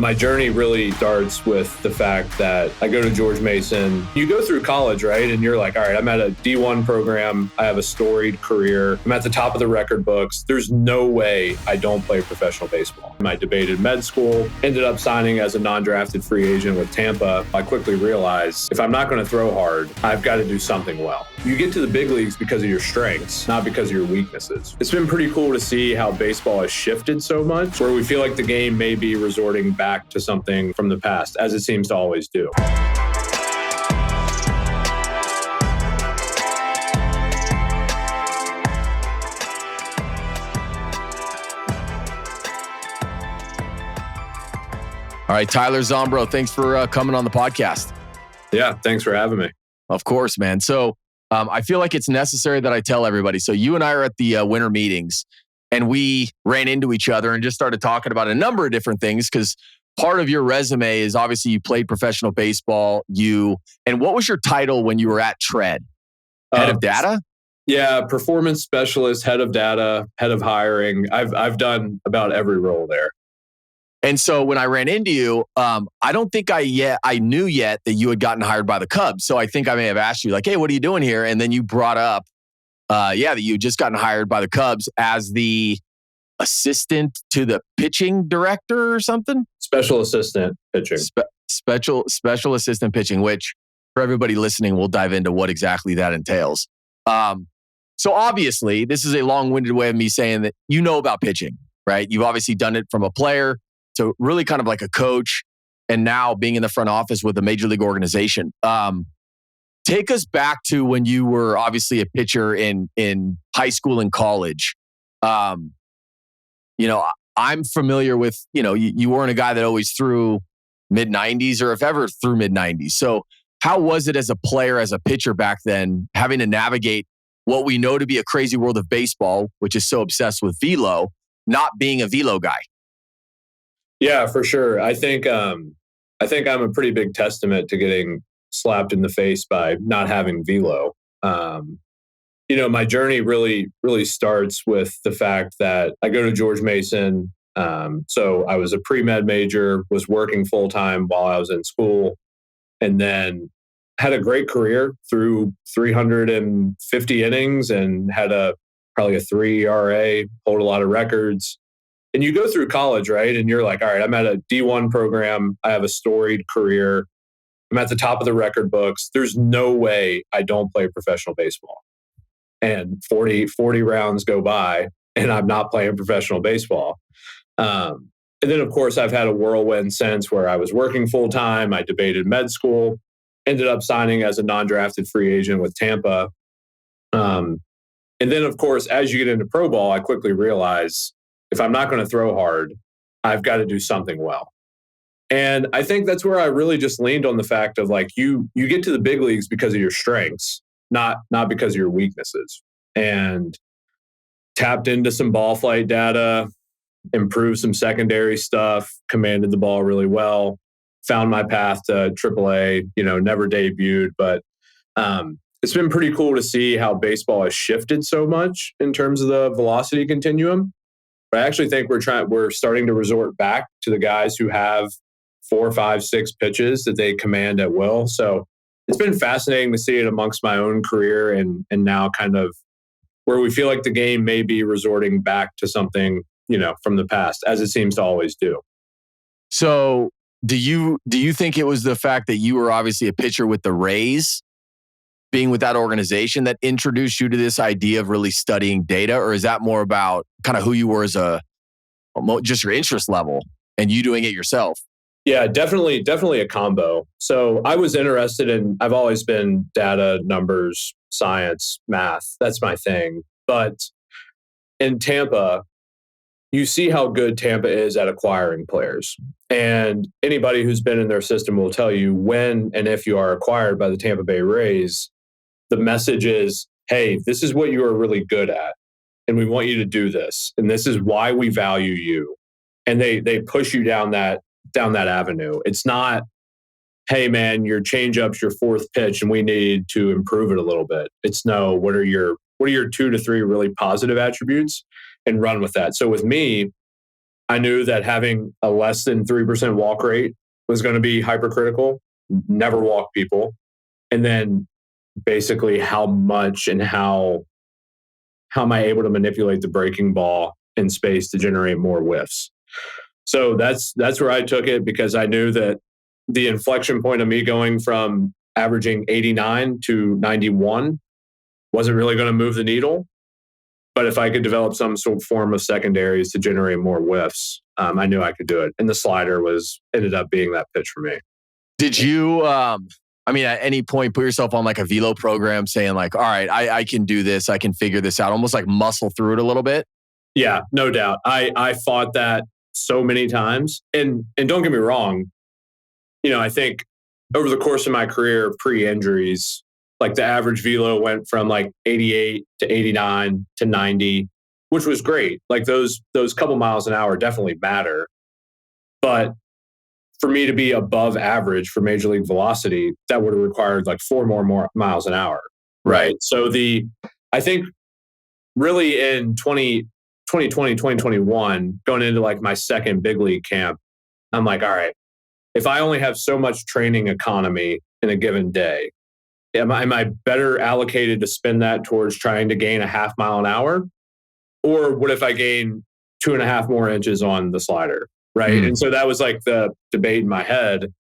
My journey really starts with the fact that I go to George Mason. You go through college, right? And you're like, all right, I'm at a D1 program. I have a storied career. I'm at the top of the record books. There's no way I don't play professional baseball. I debated med school, ended up signing as a non-drafted free agent with Tampa. I quickly realized if I'm not going to throw hard, I've got to do something well. You get to the big leagues because of your strengths, not because of your weaknesses. It's been pretty cool to see how baseball has shifted so much, where we feel like the game may be resorting back to something from the past, as it seems to always do. All right, Tyler Zombro, thanks for coming on the podcast. Yeah, thanks for having me. Of course, man. So I feel like it's necessary that I tell everybody. So you and I are at the winter meetings, and we ran into each other and just started talking about a number of different things because part of your resume is obviously you played professional baseball. And what was your title when you were at Tread? Head of data? Yeah, performance specialist, head of data, head of hiring. I've done about every role there. And so when I ran into you, I don't think I knew yet that you had gotten hired by the Cubs. So I think I may have asked you like, hey, what are you doing here? And then you brought up, that you had just gotten hired by the Cubs as the assistant to the pitching director or something? Special assistant pitching. Special assistant pitching, which for everybody listening, we'll dive into what exactly that entails. So obviously, this is a long-winded way of me saying that you know about pitching, right? You've obviously done it from a player to really kind of like a coach, and now being in the front office with a major league organization. Take us back to when you were obviously a pitcher in high school and college. I'm familiar with, you weren't a guy that always threw mid-90s or if ever threw mid-90s. So how was it as a player, as a pitcher back then, having to navigate what we know to be a crazy world of baseball, which is so obsessed with velo, not being a velo guy? Yeah, for sure. I think I'm a pretty big testament to getting slapped in the face by not having velo. My journey really starts with the fact that I go to George Mason. So I was a pre-med major, was working full-time while I was in school, and then had a great career through 350 innings and had probably a 3 ERA, hold a lot of records. And you go through college, right? And you're like, all right, I'm at a D1 program. I have a storied career. I'm at the top of the record books. There's no way I don't play professional baseball. And 40 rounds go by and I'm not playing professional baseball. And then, of course, I've had a whirlwind since where I was working full time. I debated med school, ended up signing as a non-drafted free agent with Tampa. And then, of course, as you get into pro ball, I quickly realized if I'm not going to throw hard, I've got to do something well. And I think that's where I really just leaned on the fact of like, you get to the big leagues because of your strengths, not because of your weaknesses. And tapped into some ball flight data, improved some secondary stuff, commanded the ball really well, found my path to AAA, never debuted, but it's been pretty cool to see how baseball has shifted so much in terms of the velocity continuum. But I actually think we're starting to resort back to the guys who have 4, 5, 6 pitches that they command at will. So it's been fascinating to see it amongst my own career and now kind of where we feel like the game may be resorting back to something, from the past, as it seems to always do. So do you think it was the fact that you were obviously a pitcher with the Rays, being with that organization, that introduced you to this idea of really studying data? Or is that more about kind of who you were as just your interest level and you doing it yourself? Yeah, definitely a combo. So I was interested I've always been data, numbers, science, math. That's my thing. But in Tampa, you see how good Tampa is at acquiring players. And anybody who's been in their system will tell you when and if you are acquired by the Tampa Bay Rays, the message is, hey, this is what you are really good at. And we want you to do this. And this is why we value you. And they push you down that avenue. It's not, hey man, your changeup's your 4th pitch and we need to improve it a little bit. It's no, what are your 2 to 3 really positive attributes and run with that. So with me, I knew that having a less than 3% walk rate was going to be hypercritical. Never walk people. And then basically how much and how am I able to manipulate the breaking ball in space to generate more whiffs. So that's where I took it, because I knew that the inflection point of me going from averaging 89 to 91 wasn't really going to move the needle. But if I could develop some sort of form of secondaries to generate more whiffs, I knew I could do it. And the slider ended up being that pitch for me. Did you, at any point put yourself on like a velo program saying like, all right, I can do this. I can figure this out, almost like muscle through it a little bit? Yeah, no doubt. I fought that so many times. And don't get me wrong, I think over the course of my career, pre-injuries, like the average velo went from like 88 to 89 to 90, which was great. Like those couple miles an hour definitely matter. But for me to be above average for major league velocity, that would have required like 4 more miles an hour. Right. So I think really in 2020, 2021, going into like my second big league camp, I'm like, all right, if I only have so much training economy in a given day, am I better allocated to spend that towards trying to gain a half mile an hour? Or what if I gain 2.5 more inches on the slider? Right. And so that was like the debate in my head.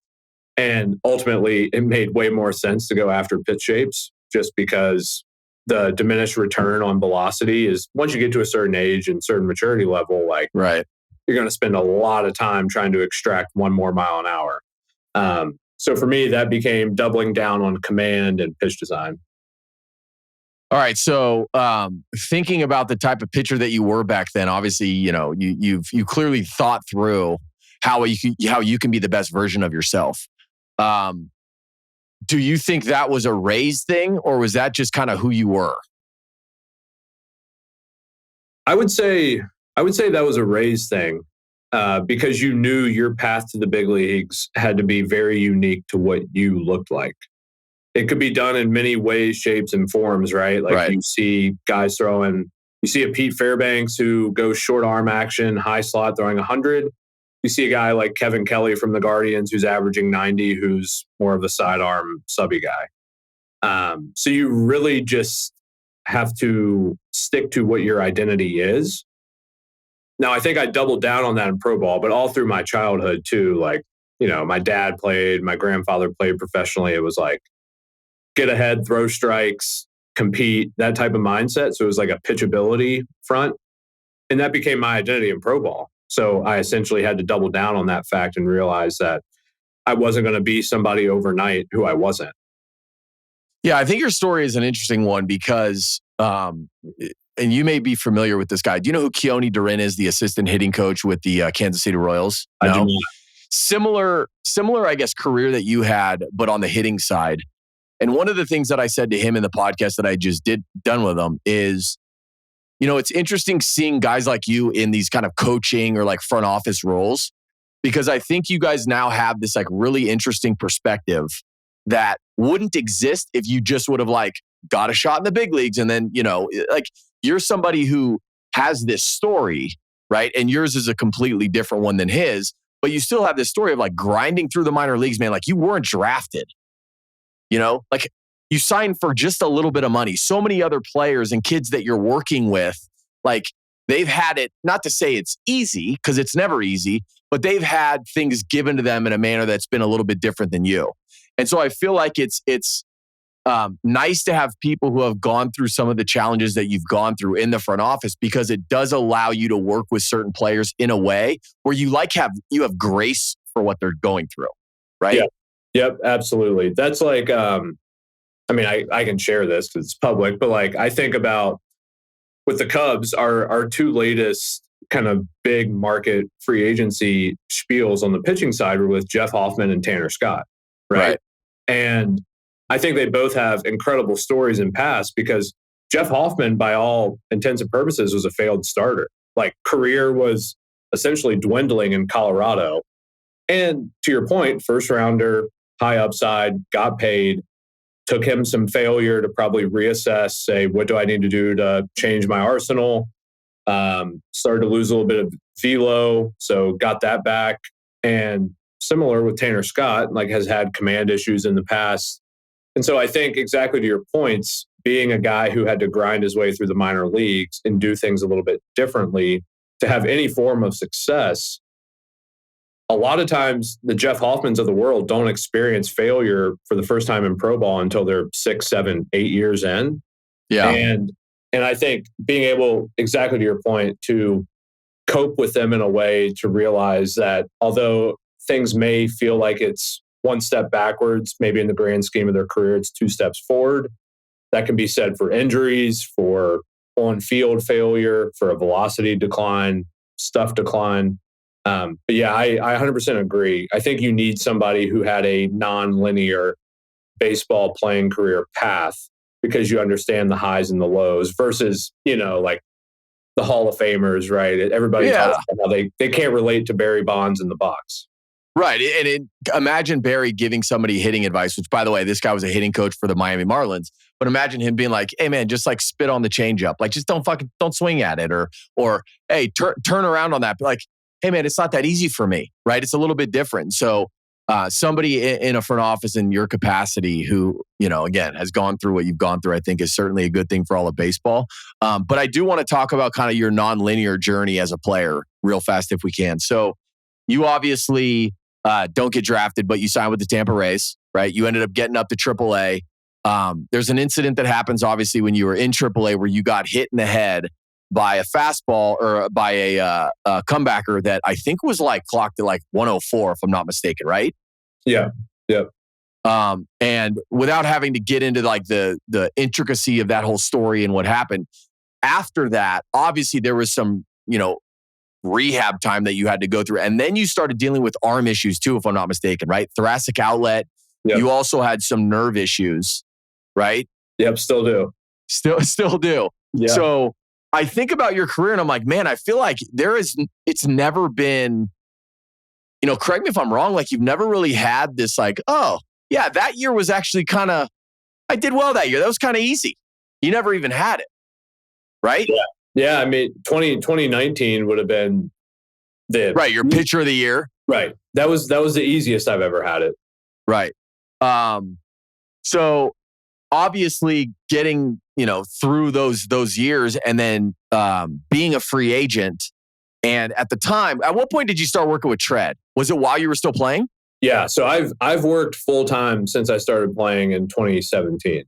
And ultimately, it made way more sense to go after pitch shapes, just because the diminished return on velocity is, once you get to a certain age and certain maturity level, like you're going to spend a lot of time trying to extract 1 more mile an hour. So for me, that became doubling down on command and pitch design. All right. So thinking about the type of pitcher that you were back then, obviously, you clearly thought through how you can be the best version of yourself. Do you think that was a raised thing, or was that just kind of who you were? I would say that was a raised thing, because you knew your path to the big leagues had to be very unique to what you looked like. It could be done in many ways, shapes, and forms, right? Like you see guys you see a Pete Fairbanks who goes short arm action, high slot, throwing 100. You see a guy like Kevin Kelly from the Guardians who's averaging 90, who's more of a sidearm subby guy. So you really just have to stick to what your identity is. Now, I think I doubled down on that in pro ball, but all through my childhood too. Like, my dad played, my grandfather played professionally. It was like, get ahead, throw strikes, compete, that type of mindset. So it was like a pitchability front. And that became my identity in pro ball. So I essentially had to double down on that fact and realize that I wasn't going to be somebody overnight who I wasn't. Yeah, I think your story is an interesting one because, and you may be familiar with this guy. Do you know who Keone Durin is, the assistant hitting coach with the Kansas City Royals? No? I do not. Similar, I guess, career that you had, but on the hitting side. And one of the things that I said to him in the podcast that I just done with him is, it's interesting seeing guys like you in these kind of coaching or like front office roles, because I think you guys now have this like really interesting perspective that wouldn't exist if you just would have like got a shot in the big leagues. And then, like you're somebody who has this story, right? And yours is a completely different one than his, but you still have this story of like grinding through the minor leagues, man. Like you weren't drafted. Like you signed for just a little bit of money. So many other players and kids that you're working with, like they've had it, not to say it's easy, because it's never easy, but they've had things given to them in a manner that's been a little bit different than you. And so I feel like it's nice to have people who have gone through some of the challenges that you've gone through in the front office, because it does allow you to work with certain players in a way where you have grace for what they're going through, right? Yeah. Yep, absolutely. That's like, I can share this because it's public, but like I think about with the Cubs, our 2 latest kind of big market free agency spiels on the pitching side were with Jeff Hoffman and Tanner Scott, right? And I think they both have incredible stories in past, because Jeff Hoffman, by all intents and purposes, was a failed starter. Like career was essentially dwindling in Colorado. And to your point, first rounder, high upside, got paid, took him some failure to probably reassess, say, what do I need to do to change my arsenal? Started to lose a little bit of velo, so got that back. And similar with Tanner Scott, like has had command issues in the past. And so I think exactly to your points, being a guy who had to grind his way through the minor leagues and do things a little bit differently to have any form of success, a lot of times the Jeff Hoffmans of the world don't experience failure for the first time in pro ball until they're 6, 7, 8 years in. Yeah. And I think being able, exactly to your point, to cope with them in a way to realize that although things may feel like it's one step backwards, maybe in the grand scheme of their career, it's 2 steps forward. That can be said for injuries, for on-field failure, for a velocity decline, stuff decline. But yeah, I 100% agree. I think you need somebody who had a non-linear baseball playing career path because you understand the highs and the lows versus, like the Hall of Famers, right? Everybody talks about how they can't relate to Barry Bonds in the box. Right. And imagine Barry giving somebody hitting advice, which, by the way, this guy was a hitting coach for the Miami Marlins. But imagine him being like, hey, man, just like spit on the changeup. Like, just don't swing at it. Or hey, turn around on that. But like, hey, man, it's not that easy for me, right? It's a little bit different. So somebody in a front office in your capacity who, again, has gone through what you've gone through, I think is certainly a good thing for all of baseball. But I do want to talk about kind of your nonlinear journey as a player real fast if we can. So you obviously don't get drafted, but you sign with the Tampa Rays, right? You ended up getting up to AAA. There's an incident that happens, obviously, when you were in AAA where you got hit in the head by a fastball or by a comebacker that I think was like clocked at like 104, if I'm not mistaken, right? Yeah. Yep. And without having to get into like the intricacy of that whole story and what happened after that, obviously there was some, rehab time that you had to go through. And then you started dealing with arm issues too, if I'm not mistaken, right? Thoracic outlet. Yep. You also had some nerve issues, right? Yep, still do. Still do. Yeah. So I think about your career and I'm like, man, I feel like it's never been, correct me if I'm wrong, like you've never really had this like, oh, yeah, that year was actually I did well that year. That was kind of easy. You never even had it, right? Yeah. Yeah, I mean, 2019 would have been your pitcher of the year. Right. That was the easiest I've ever had it. Right. So obviously getting, through those years and then being a free agent. And at the time, at what point did you start working with Tread? Was it while you were still playing? Yeah. So I've worked full time since I started playing in 2017.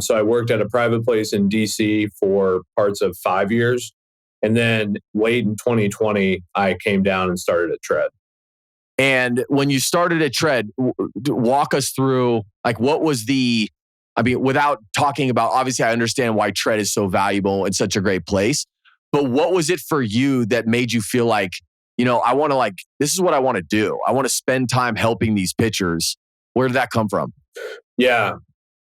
So I worked at a private place in DC for parts of 5 years. And then late in 2020, I came down and started at Tread. And when you started at Tread, walk us through, like, what was without talking about, obviously I understand why Tread is so valuable and such a great place, but what was it for you that made you feel like, I want to this is what I want to do. I want to spend time helping these pitchers. Where did that come from? Yeah.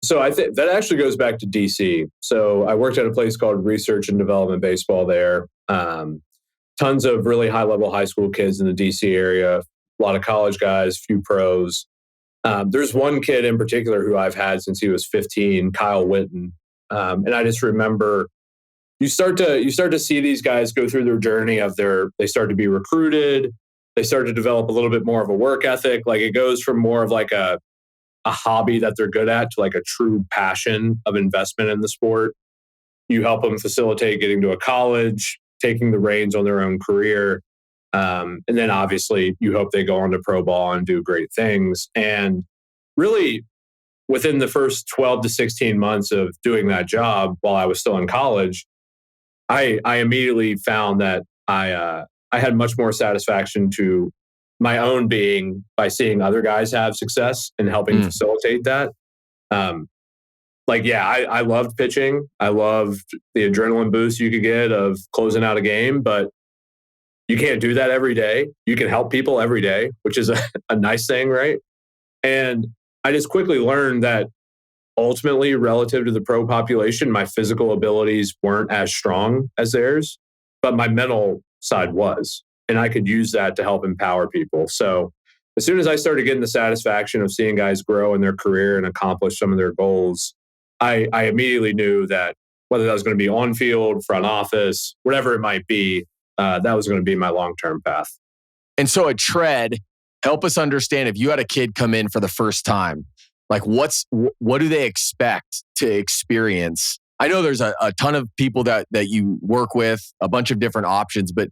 So I think that actually goes back to DC. So I worked at a place called Research and Development Baseball there. Tons of really high-level high school kids in the DC area, a lot of college guys, few pros. There's one kid in particular who I've had since he was 15, Kyle Witten. And I just remember you start to see these guys go through their journey they start to be recruited. They start to develop a little bit more of a work ethic. Like it goes from more of like a hobby that they're good at to like a true passion of investment in the sport. You help them facilitate getting to a college, taking the reins on their own career. And then obviously you hope they go on to pro ball and do great things. And really within the first 12 to 16 months of doing that job while I was still in college, I immediately found that I had much more satisfaction to my own being by seeing other guys have success and helping facilitate that. I loved pitching. I loved the adrenaline boost you could get of closing out a game, but you can't do that every day. You can help people every day, which is a nice thing, right? And I just quickly learned that ultimately, relative to the pro population, my physical abilities weren't as strong as theirs, but my mental side was. And I could use that to help empower people. So as soon as I started getting the satisfaction of seeing guys grow in their career and accomplish some of their goals, I immediately knew that whether that was going to be on field, front office, whatever it might be, that was going to be my long-term path. And so at Tread, help us understand, if you had a kid come in for the first time, like what do they expect to experience? I know there's a ton of people that you work with, a bunch of different options, but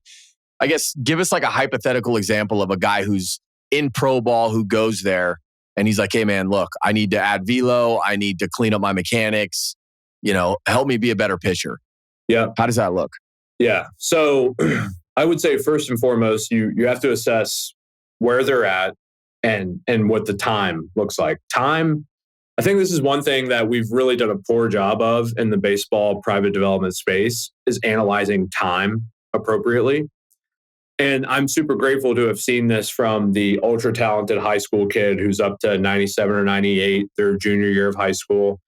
I guess give us like a hypothetical example of a guy who's in pro ball who goes there and he's like, hey man, look, I need to add velo. I need to clean up my mechanics, help me be a better pitcher. Yeah. How does that look? Yeah. So I would say first and foremost, you have to assess where they're at and what the time looks like. Time, I think this is one thing that we've really done a poor job of in the baseball private development space, is analyzing time appropriately. And I'm super grateful to have seen this from the ultra talented high school kid who's up to 97 or 98, their junior year of high school.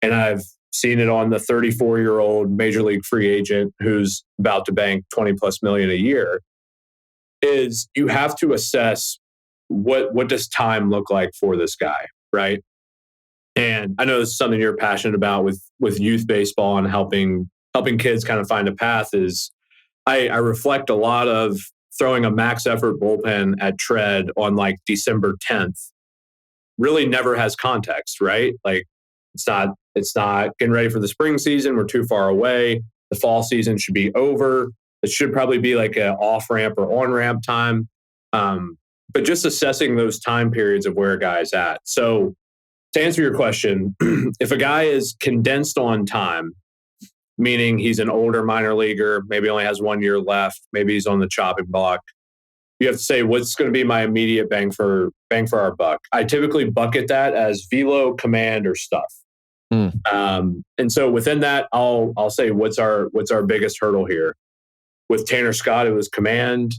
And I've seen it on the 34-year-old major league free agent who's about to bank 20 plus million a year. Is you have to assess what does time look like for this guy, right? And I know this is something you're passionate about with youth baseball and helping kids kind of find a path. Is I reflect a lot of throwing a max effort bullpen at Tread on like December 10th really never has context, right? Like it's not getting ready for the spring season. We're too far away. The fall season should be over. It should probably be like an off ramp or on ramp time. But just assessing those time periods of where a guy's at. So to answer your question, if a guy is condensed on time, meaning he's an older minor leaguer, maybe only has 1 year left, maybe he's on the chopping block, you have to say, what's going to be my immediate bang for our buck? I typically bucket that as velo, command, or stuff. And so within that, I'll say what's our biggest hurdle here. With Tanner Scott, it was command.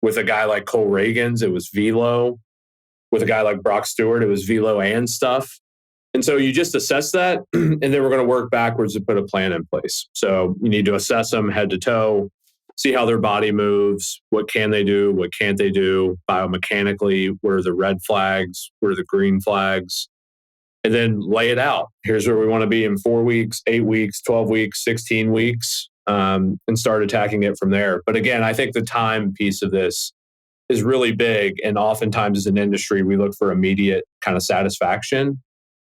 With a guy like Cole Reagans, it was velo. With a guy like Brock Stewart, it was velo and stuff. And so you just assess that, and then we're going to work backwards to put a plan in place. So you need to assess them head to toe, see how their body moves, what can they do, what can't they do, biomechanically, what are the red flags, what are the green flags, and then lay it out. Here's where we want to be in 4 weeks, 8 weeks, 12 weeks, 16 weeks, and start attacking it from there. But again, I think the time piece of this is really big. And oftentimes as an industry, we look for immediate kind of satisfaction.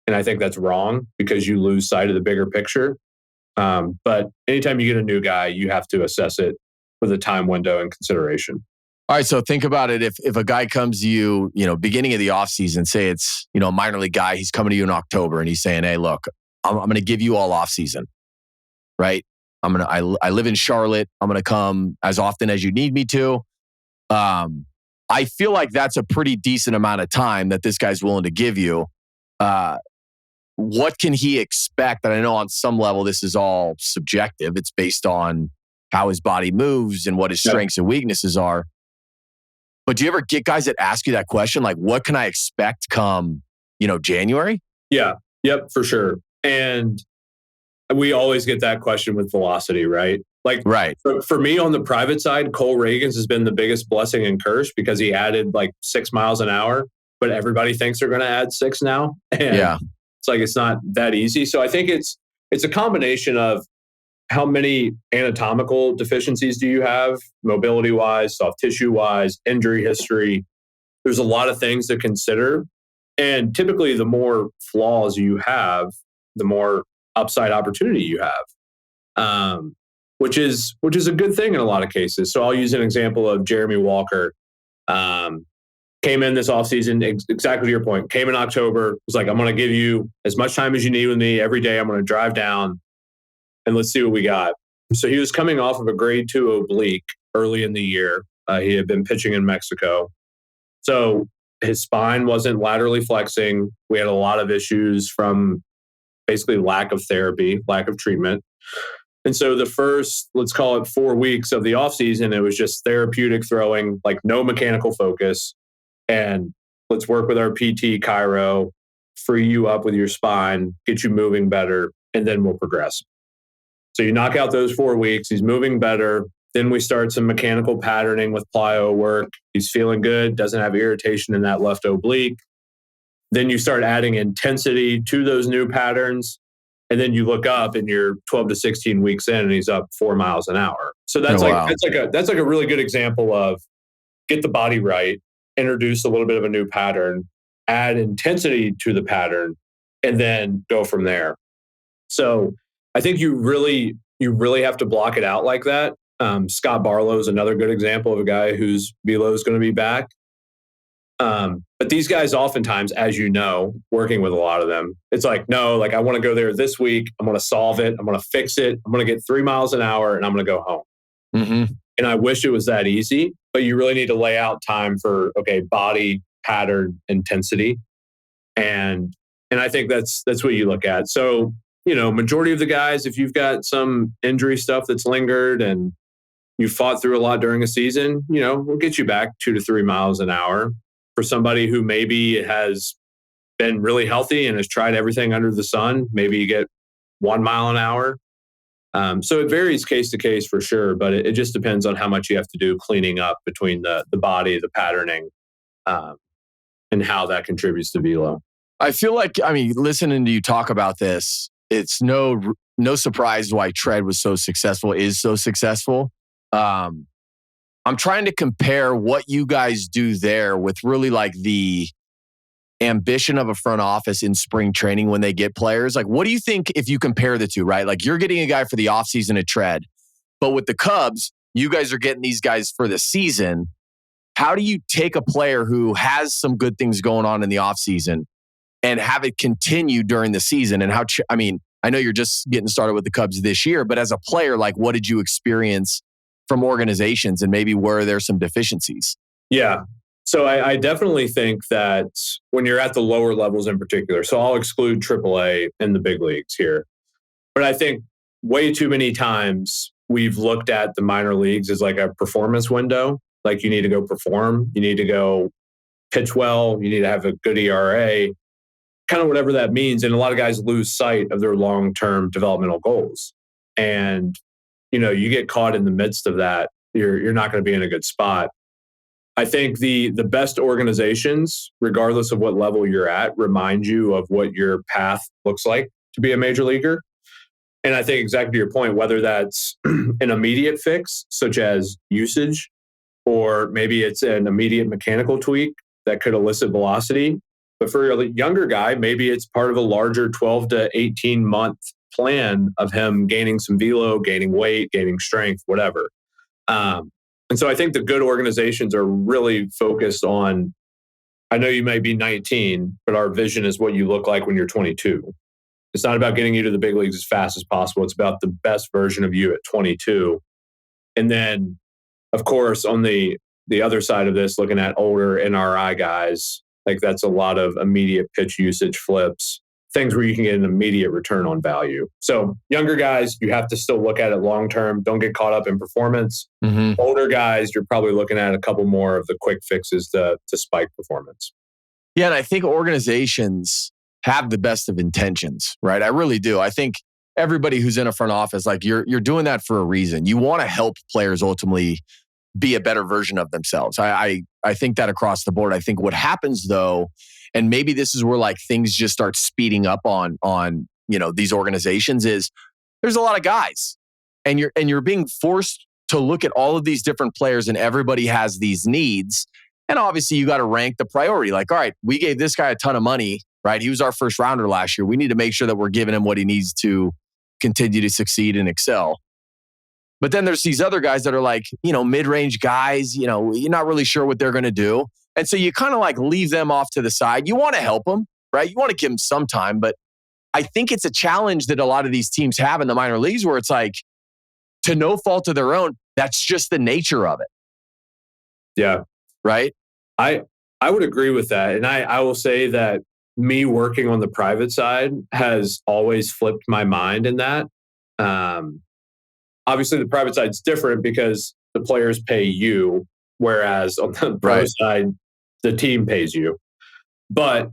And I think that's wrong because you lose sight of the bigger picture. But anytime you get a new guy, you have to assess it with a time window and consideration. All right. So think about it. If a guy comes to you, beginning of the offseason, say it's, a minor league guy, he's coming to you in October and he's saying, hey, look, I'm going to give you all offseason, right? I live in Charlotte. I'm going to come as often as you need me to. I feel like that's a pretty decent amount of time that this guy's willing to give you. What can he expect? And I know on some level, this is all subjective. It's based on how his body moves and what his strengths and weaknesses are. But do you ever get guys that ask you that question? Like, what can I expect come, January? Yeah. Yep, for sure. And we always get that question with velocity, right? Like, right. For me on the private side, Cole Reagans has been the biggest blessing and curse because he added like 6 miles an hour, but everybody thinks they're going to add 6 now. And it's like, it's not that easy. So I think it's a combination of how many anatomical deficiencies do you have, mobility wise, soft tissue wise, injury history. There's a lot of things to consider. And typically the more flaws you have, the more upside opportunity you have. Which is a good thing in a lot of cases. So I'll use an example of Jeremy Walker. Came in this offseason, exactly to your point, came in October, was like, I'm going to give you as much time as you need with me every day. I'm going to drive down and let's see what we got. So he was coming off of a grade 2 oblique early in the year. He had been pitching in Mexico. So his spine wasn't laterally flexing. We had a lot of issues from basically lack of therapy, lack of treatment. And so the first, let's call it 4 weeks of the offseason, it was just therapeutic throwing, like no mechanical focus. And let's work with our PT Chiro, free you up with your spine, get you moving better, and then we'll progress. So you knock out those 4 weeks, he's moving better. Then we start some mechanical patterning with plyo work. He's feeling good, doesn't have irritation in that left oblique. Then you start adding intensity to those new patterns. And then you look up and you're 12 to 16 weeks in and he's up 4 miles an hour. So that's that's like a really good example of get the body right, introduce a little bit of a new pattern, add intensity to the pattern, and then go from there. So I think you really have to block it out like that. Scott Barlow is another good example of a guy whose velo is going to be back. But these guys oftentimes, as you know, working with a lot of them, it's like, no, like I want to go there this week. I'm going to solve it. I'm going to fix it. I'm going to get 3 miles an hour and I'm going to go home. Mm-hmm. And I wish it was that easy, but you really need to lay out time for, okay, body, pattern, intensity. And I think that's what you look at. So, majority of the guys, if you've got some injury stuff that's lingered and you fought through a lot during a season, we'll get you back 2 to 3 miles an hour. For somebody who maybe has been really healthy and has tried everything under the sun, maybe you get 1 mile an hour. So it varies case to case for sure, but it just depends on how much you have to do cleaning up between the body, the patterning, and how that contributes to velo. I feel like, listening to you talk about this, it's no surprise why Tread is so successful. I'm trying to compare what you guys do there with really like the ambition of a front office in spring training when they get players. Like, what do you think if you compare the two, right? Like you're getting a guy for the offseason at Tread, but with the Cubs, you guys are getting these guys for the season. How do you take a player who has some good things going on in the offseason and have it continue during the season? And I know you're just getting started with the Cubs this year, but as a player, like what did you experience from organizations and maybe where there's some deficiencies? Yeah. So I definitely think that when you're at the lower levels in particular, so I'll exclude AAA and the big leagues here, but I think way too many times we've looked at the minor leagues as like a performance window. Like you need to go perform, you need to go pitch well, you need to have a good ERA, kind of whatever that means. And a lot of guys lose sight of their long-term developmental goals. And you get caught in the midst of that, you're not going to be in a good spot. I think the best organizations, regardless of what level you're at, remind you of what your path looks like to be a major leaguer. And I think exactly to your point, whether that's an immediate fix, such as usage, or maybe it's an immediate mechanical tweak that could elicit velocity. But for a younger guy, maybe it's part of a larger 12 to 18 month plan of him gaining some velo, gaining weight, gaining strength, whatever. And so I think the good organizations are really focused on, I know you may be 19, but our vision is what you look like when you're 22. It's not about getting you to the big leagues as fast as possible. It's about the best version of you at 22. And then, of course, on the other side of this, looking at older NRI guys, like that's a lot of immediate pitch usage flips, things where you can get an immediate return on value. So younger guys, you have to still look at it long-term. Don't get caught up in performance. Mm-hmm. Older guys, you're probably looking at a couple more of the quick fixes to spike performance. Yeah, and I think organizations have the best of intentions, right? I really do. I think everybody who's in a front office, like you're doing that for a reason. You want to help players ultimately be a better version of themselves. I think that across the board. I think what happens though, and maybe this is where like things just start speeding up on these organizations, is there's a lot of guys and you're being forced to look at all of these different players and everybody has these needs. And obviously you got to rank the priority. Like, all right, we gave this guy a ton of money, right? He was our first rounder last year. We need to make sure that we're giving him what he needs to continue to succeed and excel. But then there's these other guys that are like, mid-range guys, you're not really sure what they're going to do. And so you kind of like leave them off to the side. You want to help them, right? You want to give them some time. But I think it's a challenge that a lot of these teams have in the minor leagues where it's like, to no fault of their own, that's just the nature of it. Yeah. Right? I would agree with that. And I will say that me working on the private side has always flipped my mind in that. Obviously, the private side's different because the players pay you, whereas on the pro side, the team pays you. But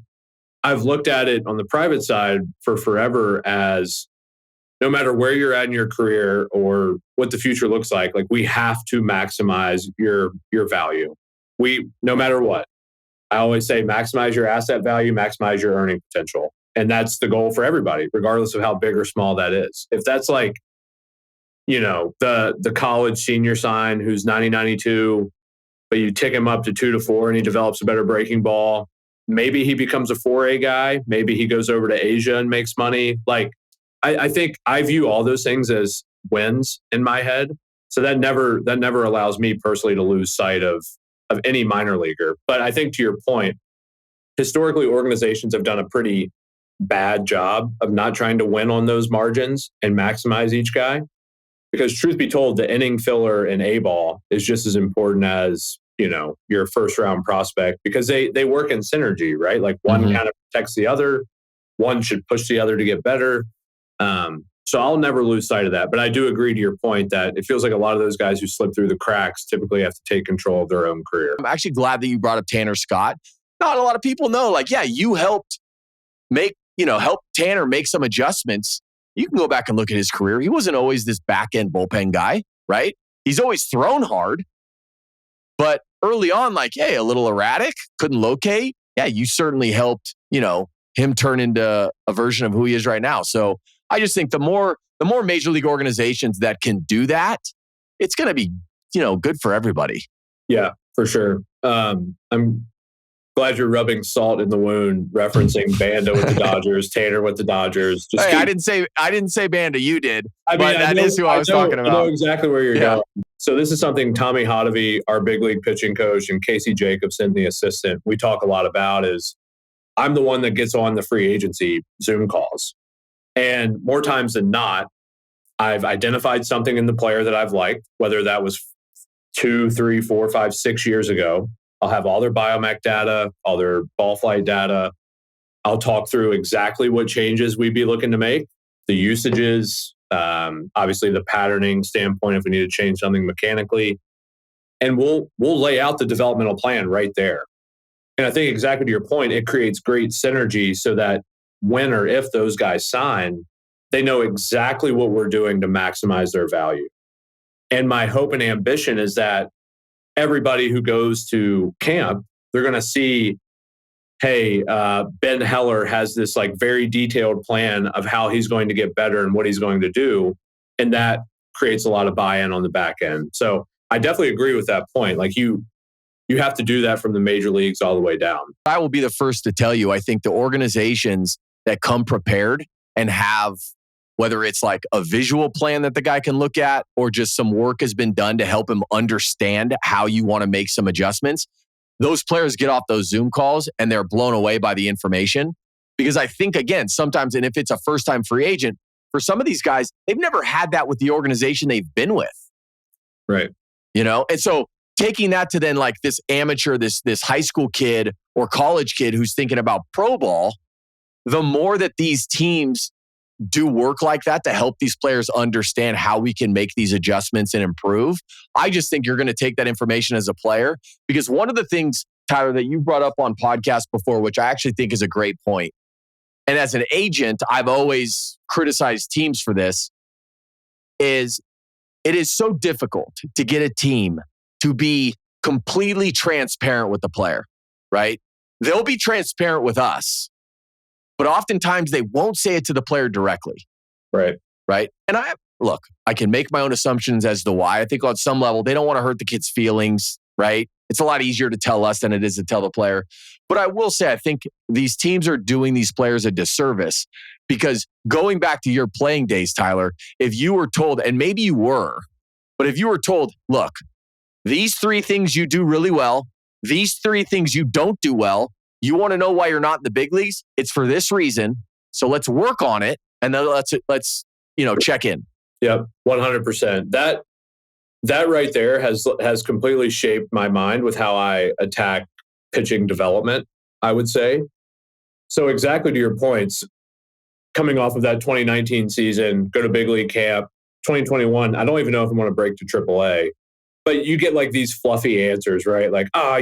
I've looked at it on the private side for forever as no matter where you're at in your career or what the future looks like we have to maximize your value. No matter what. I always say maximize your asset value, maximize your earning potential. And that's the goal for everybody, regardless of how big or small that is. If that's like, the college senior sign who's 90-92, but you tick him up to 2 to 4 and he develops a better breaking ball, maybe he becomes a 4A guy. Maybe he goes over to Asia and makes money. Like, I think I view all those things as wins in my head. So that never allows me personally to lose sight of any minor leaguer. But I think to your point, historically, organizations have done a pretty bad job of not trying to win on those margins and maximize each guy. Because truth be told, the inning filler in A-ball is just as important as, your first round prospect, because they work in synergy, right? Like one kind of protects the other, one should push the other to get better. So I'll never lose sight of that. But I do agree to your point that it feels like a lot of those guys who slip through the cracks typically have to take control of their own career. I'm actually glad that you brought up Tanner Scott. Not a lot of people know, you helped help Tanner make some adjustments. You can go back and look at his career. He wasn't always this back-end bullpen guy, right? He's always thrown hard. But early on, a little erratic, couldn't locate. Yeah, you certainly helped, him turn into a version of who he is right now. So I just think the more major league organizations that can do that, it's going to be, good for everybody. Yeah, for sure. I'm glad you're rubbing salt in the wound, referencing Banda with the Dodgers, Tanner with the Dodgers. I didn't say Banda. You did. That is who I was talking about. I know exactly where you're going. So this is something Tommy Hotovy, our big league pitching coach, and Casey Jacobson, the assistant, we talk a lot about. Is I'm the one that gets on the free agency Zoom calls, and more times than not, I've identified something in the player that I've liked, whether that was 2, 3, 4, 5, 6 years ago. I'll have all their biomech data, all their ball flight data. I'll talk through exactly what changes we'd be looking to make, the usages, obviously the patterning standpoint if we need to change something mechanically. And we'll lay out the developmental plan right there. And I think exactly to your point, it creates great synergy so that when or if those guys sign, they know exactly what we're doing to maximize their value. And my hope and ambition is that everybody who goes to camp, they're going to see, hey, Ben Heller has this very detailed plan of how he's going to get better and what he's going to do. And that creates a lot of buy-in on the back end. So I definitely agree with that point. You have to do that from the major leagues all the way down. I will be the first to tell you, I think the organizations that come prepared and have, whether it's a visual plan that the guy can look at or just some work has been done to help him understand how you want to make some adjustments, those players get off those Zoom calls and they're blown away by the information. Because I think, again, sometimes, and if it's a first-time free agent, for some of these guys, they've never had that with the organization they've been with. Right. And so taking that to then this amateur, this high school kid or college kid who's thinking about pro ball, the more that these teams do work like that to help these players understand how we can make these adjustments and improve, I just think you're going to take that information as a player. Because one of the things, Tyler, that you brought up on podcasts before, which I actually think is a great point, and as an agent, I've always criticized teams for this, is it is so difficult to get a team to be completely transparent with the player, right? They'll be transparent with us, but oftentimes they won't say it to the player directly. Right. Right. And I can make my own assumptions as to why. I think on some level, they don't want to hurt the kid's feelings, right? It's a lot easier to tell us than it is to tell the player. But I will say, I think these teams are doing these players a disservice because going back to your playing days, Tyler, if you were told, and maybe you were, but if you were told, look, these 3 things you do really well, these 3 things you don't do well, you want to know why you're not in the big leagues? It's for this reason. So let's work on it. And then let's check in. Yep. 100%. That right there has completely shaped my mind with how I attack pitching development, I would say. So exactly to your points, coming off of that 2019 season, go to big league camp, 2021, I don't even know if I want to break to AAA. But you get these fluffy answers, right?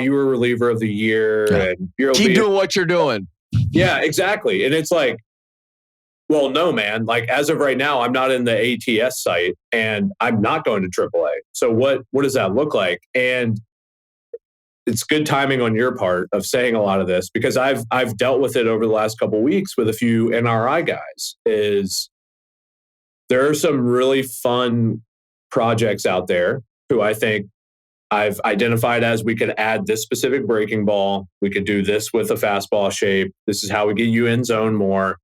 You were reliever of the year. Yeah. And you're keep doing what you're doing. Yeah, exactly. And it's well, no, man. As of right now, I'm not in the ATS site and I'm not going to AAA. So what does that look like? And it's good timing on your part of saying a lot of this, because I've dealt with it over the last couple of weeks with a few NRI guys. Is there are some really fun projects out there who I think I've identified as we could add this specific breaking ball. We could do this with a fastball shape. This is how we get you in zone more.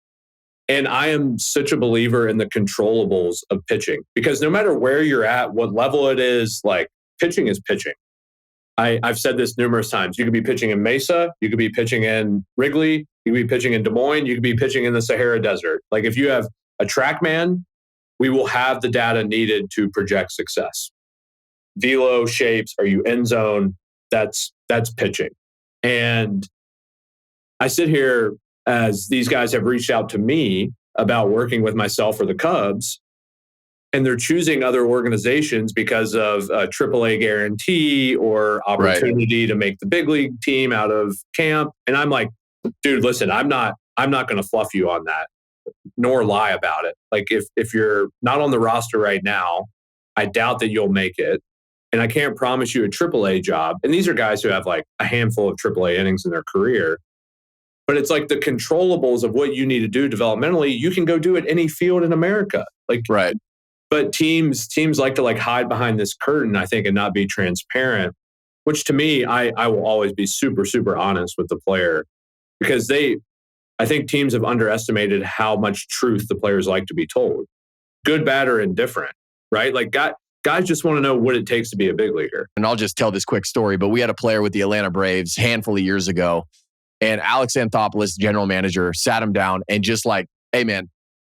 And I am such a believer in the controllables of pitching, because no matter where you're at, what level it is, like, pitching is pitching. I've said this numerous times. You could be pitching in Mesa. You could be pitching in Wrigley. You could be pitching in Des Moines. You could be pitching in the Sahara Desert. Like, if you have a TrackMan, we will have the data needed to project success. Velo shapes, are you end zone? That's pitching. And I sit here as these guys have reached out to me about working with myself or the Cubs, and they're choosing other organizations because of a AAA guarantee or opportunity to make the big league team out of camp. And I'm like, dude, listen, I'm not going to fluff you on that, nor lie about it. Like, if you're not on the roster right now, I doubt that you'll make it. And I can't promise you a AAA job. And these are guys who have like a handful of AAA innings in their career. But it's like the controllables of what you need to do developmentally, you can go do at any field in America. Like, right. But teams like to like hide behind this curtain, I think, and not be transparent, which to me, I will always be super, super honest with the player, because I think teams have underestimated how much truth the players like to be told, good, bad, or indifferent, right? Like, guys just want to know what it takes to be a big leaguer. And I'll just tell this quick story, but we had a player with the Atlanta Braves a handful of years ago, and Alex Anthopoulos, general manager, sat him down and just like, hey man,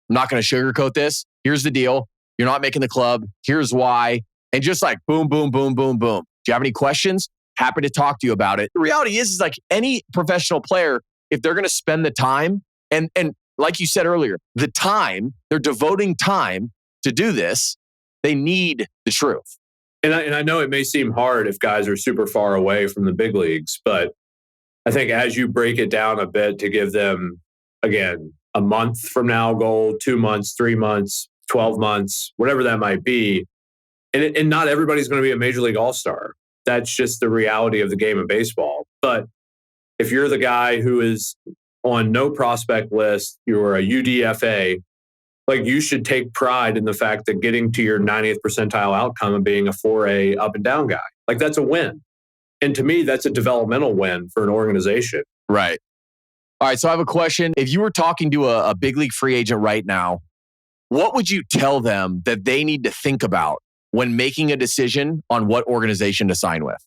I'm not going to sugarcoat this. Here's the deal. You're not making the club. Here's why. And just like boom, boom, boom, boom, boom. Do you have any questions? Happy to talk to you about it. The reality is like any professional player, if they're going to spend the time, and like you said earlier, the time, they're devoting time to do this, they need the truth. And I know it may seem hard if guys are super far away from the big leagues, but I think as you break it down a bit to give them, again, a month from now goal, 2 months, 3 months, 12 months, whatever that might be. And not everybody's going to be a major league all-star. That's just the reality of the game of baseball. But if you're the guy who is on no prospect list, you're a UDFA, like, you should take pride in the fact that getting to your 90th percentile outcome and being a 4A up and down guy, like, that's a win. And to me, that's a developmental win for an organization. Right. All right. So I have a question. If you were talking to a big league free agent right now, what would you tell them that they need to think about when making a decision on what organization to sign with?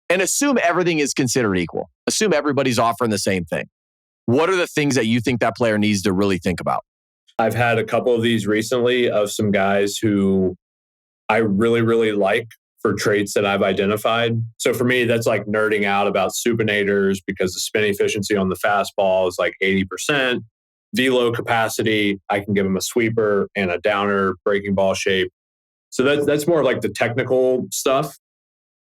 And assume everything is considered equal. Assume everybody's offering the same thing. What are the things that you think that player needs to really think about? I've had a couple of these recently of some guys who I really, really like for traits that I've identified. So for me, that's like nerding out about supinators, because the spin efficiency on the fastball is like 80%. Velo capacity, I can give them a sweeper and a downer breaking ball shape. So that's more like the technical stuff.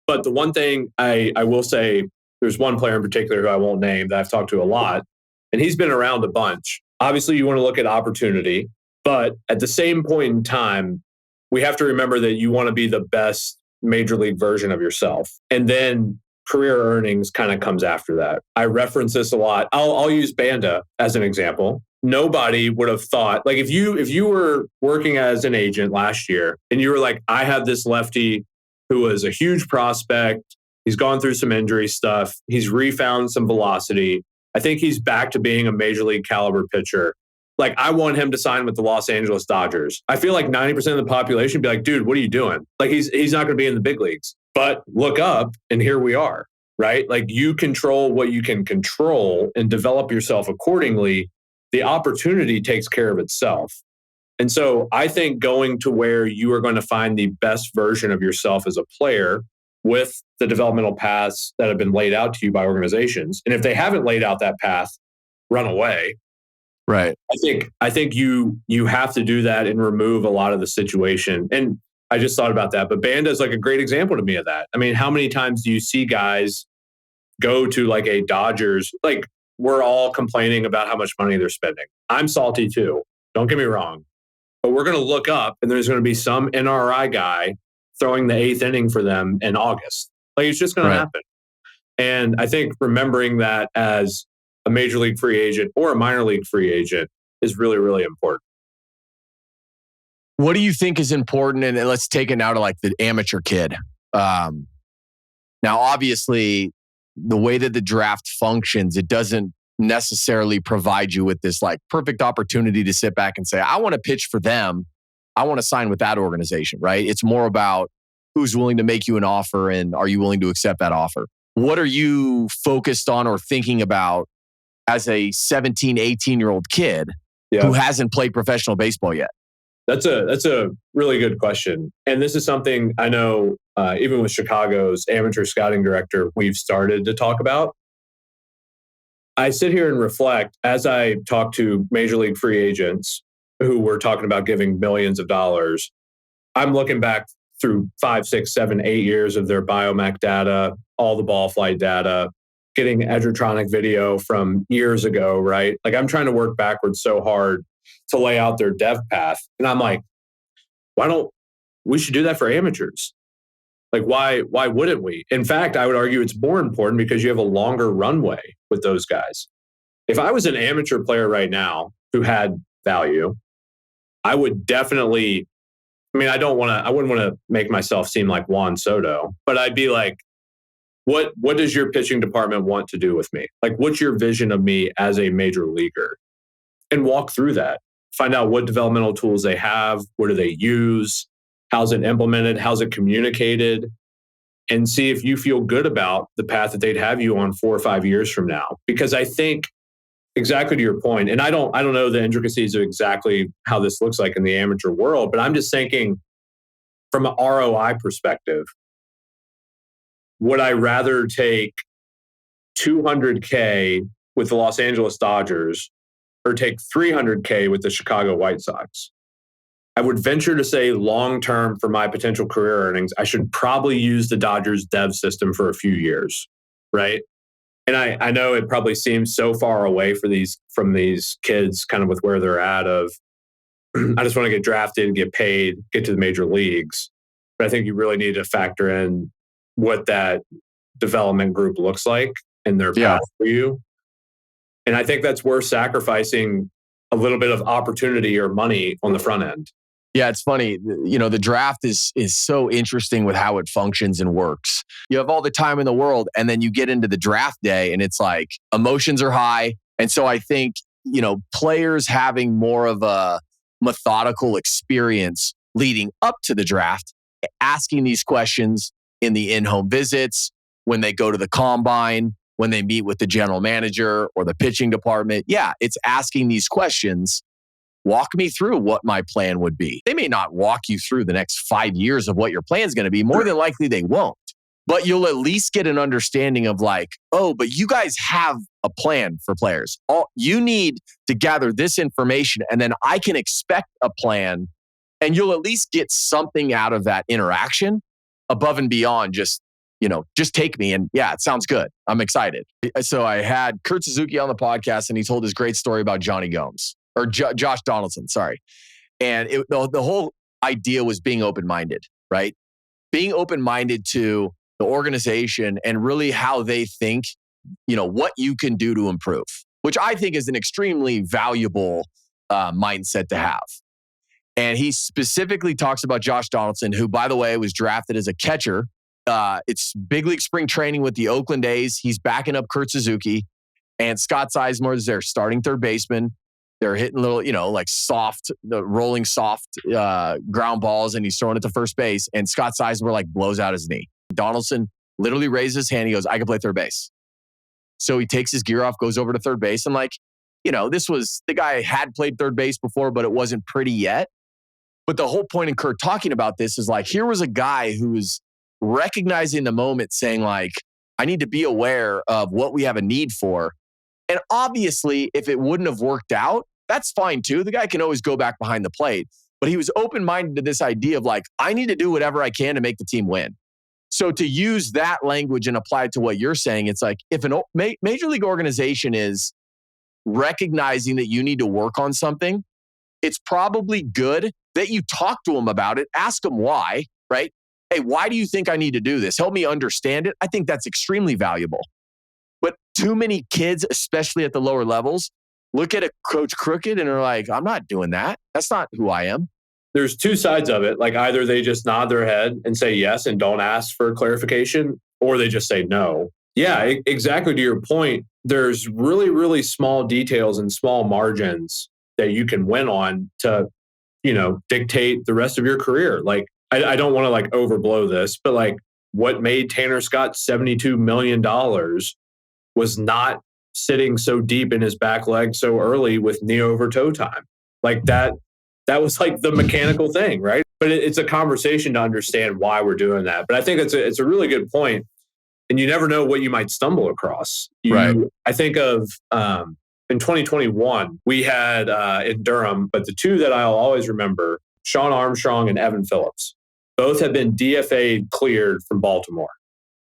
But the one thing I will say, there's one player in particular who I won't name that I've talked to a lot, and he's been around a bunch. Obviously, you want to look at opportunity, but at the same point in time, we have to remember that you want to be the best major league version of yourself. And then career earnings kind of comes after that. I reference this a lot. I'll use Banda as an example. Nobody would have thought, like, if you were working as an agent last year and you were like, I have this lefty who was a huge prospect. He's gone through some injury stuff. He's refound some velocity. I think he's back to being a major league caliber pitcher. Like, I want him to sign with the Los Angeles Dodgers. I feel like 90% of the population would be like, dude, what are you doing? Like, he's not going to be in the big leagues. But look up, and here we are, right? Like, you control what you can control and develop yourself accordingly. The opportunity takes care of itself. And so I think going to where you are going to find the best version of yourself as a player with the developmental paths that have been laid out to you by organizations. And if they haven't laid out that path, run away. Right. I think you have to do that and remove a lot of the situation. And I just thought about that. But Banda is like a great example to me of that. I mean, how many times do you see guys go to like a Dodgers? Like, we're all complaining about how much money they're spending. I'm salty too. Don't get me wrong. But we're going to look up and there's going to be some NRI guy throwing the 8th inning for them in August. Like, it's just going to happen. And I think remembering that as a major league free agent or a minor league free agent is really, really important. What do you think is important? And let's take it now to like the amateur kid. Now, obviously, the way that the draft functions, it doesn't necessarily provide you with this like perfect opportunity to sit back and say, I want to pitch for them. I want to sign with that organization, right? It's more about who's willing to make you an offer and are you willing to accept that offer? What are you focused on or thinking about as a 17, 18-year-old kid who hasn't played professional baseball yet? That's a really good question. And this is something I know even with Chicago's amateur scouting director, we've started to talk about. I sit here and reflect as I talk to major league free agents who were talking about giving millions of dollars. I'm looking back through 5, 6, 7, 8 years of their biomech data, all the ball flight data, getting Edgertronic video from years ago, right? Like I'm trying to work backwards so hard to lay out their dev path. And I'm like, we should do that for amateurs. Like, why wouldn't we? In fact, I would argue it's more important because you have a longer runway with those guys. If I was an amateur player right now who had value, I would definitely, I mean, I wouldn't want to make myself seem like Juan Soto, but I'd be like, what does your pitching department want to do with me? Like, what's your vision of me as a major leaguer? And walk through that. Find out what developmental tools they have. What do they use? How's it implemented? How's it communicated? And see if you feel good about the path that they'd have you on 4 or 5 years from now. Because I think exactly to your point, and I don't know the intricacies of exactly how this looks like in the amateur world, but I'm just thinking from an ROI perspective, would I rather take $200K with the Los Angeles Dodgers or take $300K with the Chicago White Sox? I would venture to say long-term for my potential career earnings, I should probably use the Dodgers dev system for a few years, right? And I know it probably seems so far away from these kids kind of with where they're at of, I just want to get drafted, get paid, get to the major leagues. But I think you really need to factor in what that development group looks like and their path for you. And I think that's worth sacrificing a little bit of opportunity or money on the front end. Yeah, it's funny. You know, the draft is so interesting with how it functions and works. You have all the time in the world, and then you get into the draft day, and it's like emotions are high. And so I think, you know, players having more of a methodical experience leading up to the draft, asking these questions in the in-home visits, when they go to the combine, when they meet with the general manager or the pitching department. Yeah, it's asking these questions. Walk me through what my plan would be. They may not walk you through the next 5 years of what your plan is going to be. More than likely, they won't. But you'll at least get an understanding of like, oh, but you guys have a plan for players. You need to gather this information, and then I can expect a plan, and you'll at least get something out of that interaction above and beyond just take me. And yeah, it sounds good. I'm excited. So I had Kurt Suzuki on the podcast, and he told this great story about Johnny Gomes. Or Josh Donaldson, sorry. And the whole idea was being open-minded, right? Being open-minded to the organization and really how they think, you know, what you can do to improve, which I think is an extremely valuable mindset to have. And he specifically talks about Josh Donaldson, who, by the way, was drafted as a catcher. It's big league spring training with the Oakland A's. He's backing up Kurt Suzuki. And Scott Sizemore is their starting third baseman. They're hitting little, you know, like rolling soft ground balls, and he's throwing it to first base. And Scott Sizemore like blows out his knee. Donaldson literally raises his hand. He goes, I can play third base. So he takes his gear off, goes over to third base. And like, you know, the guy had played third base before, but it wasn't pretty yet. But the whole point in Kurt talking about this is like, here was a guy who was recognizing the moment, saying like, I need to be aware of what we have a need for. And obviously, if it wouldn't have worked out, that's fine too. The guy can always go back behind the plate. But he was open-minded to this idea of like, I need to do whatever I can to make the team win. So to use that language and apply it to what you're saying, it's like if a major league organization is recognizing that you need to work on something, it's probably good that you talk to them about it, ask them why, right? hey, why do you think I need to do this? Help me understand it. I think that's extremely valuable. But too many kids, especially at the lower levels, look at a Coach Crooked and are like, I'm not doing that. That's not who I am. There's two sides of it. Like either they just nod their head and say yes and don't ask for clarification, or they just say no. Yeah, exactly to your point. There's really, really small details and small margins that you can win on to, dictate the rest of your career. Like, I don't want to like overblow this, but like what made Tanner Scott $72 million was not sitting so deep in his back leg so early with knee over toe time. Like that was like the mechanical thing, right? But it's a conversation to understand why we're doing that. But I think it's a really good point. And you never know what you might stumble across. Right. I think of in 2021, we had in Durham, but the two that I'll always remember, Sean Armstrong and Evan Phillips, both have been DFA cleared from Baltimore.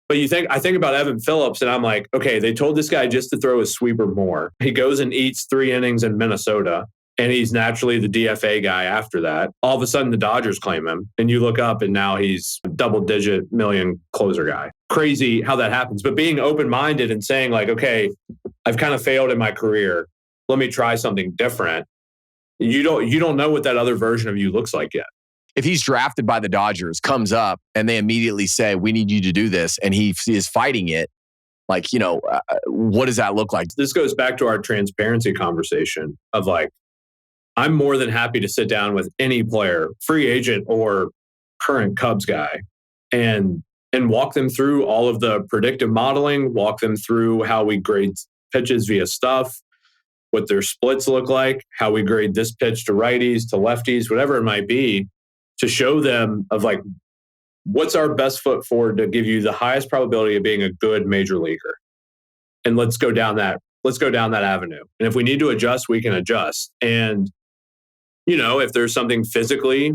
But I think about Evan Phillips and I'm like, okay, they told this guy just to throw his sweeper more. He goes and eats 3 innings in Minnesota, and he's naturally the DFA guy after that. All of a sudden, the Dodgers claim him, and you look up and now he's a double-digit million closer guy. Crazy how that happens. But being open-minded and saying like, okay, I've kind of failed in my career. Let me try something different. You don't know what that other version of you looks like yet. If he's drafted by the Dodgers, comes up, and they immediately say, we need you to do this, and he is fighting it, like, what does that look like? This goes back to our transparency conversation of like, I'm more than happy to sit down with any player, free agent or current Cubs guy, and walk them through all of the predictive modeling, walk them through how we grade pitches via stuff, what their splits look like, how we grade this pitch to righties, to lefties, whatever it might be, to show them of like, what's our best foot forward to give you the highest probability of being a good major leaguer. And let's go down that avenue. And if we need to adjust, we can adjust. And, if there's something physically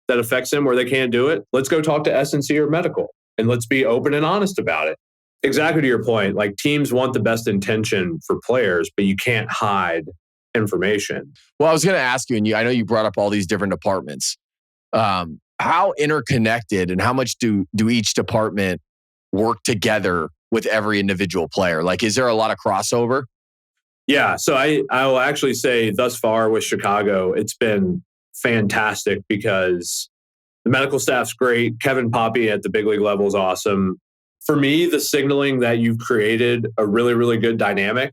that affects them where they can't do it, let's go talk to S&C or medical and let's be open and honest about it. Exactly to your point, like teams want the best intention for players, but you can't hide information. Well, I was going to ask you, and I know you brought up all these different departments. How interconnected and how much do each department work together with every individual player? Like, is there a lot of crossover? Yeah. So I will actually say thus far with Chicago, it's been fantastic because the medical staff's great. Kevin Poppy at the big league level is awesome. For me, the signaling that you've created a really, really good dynamic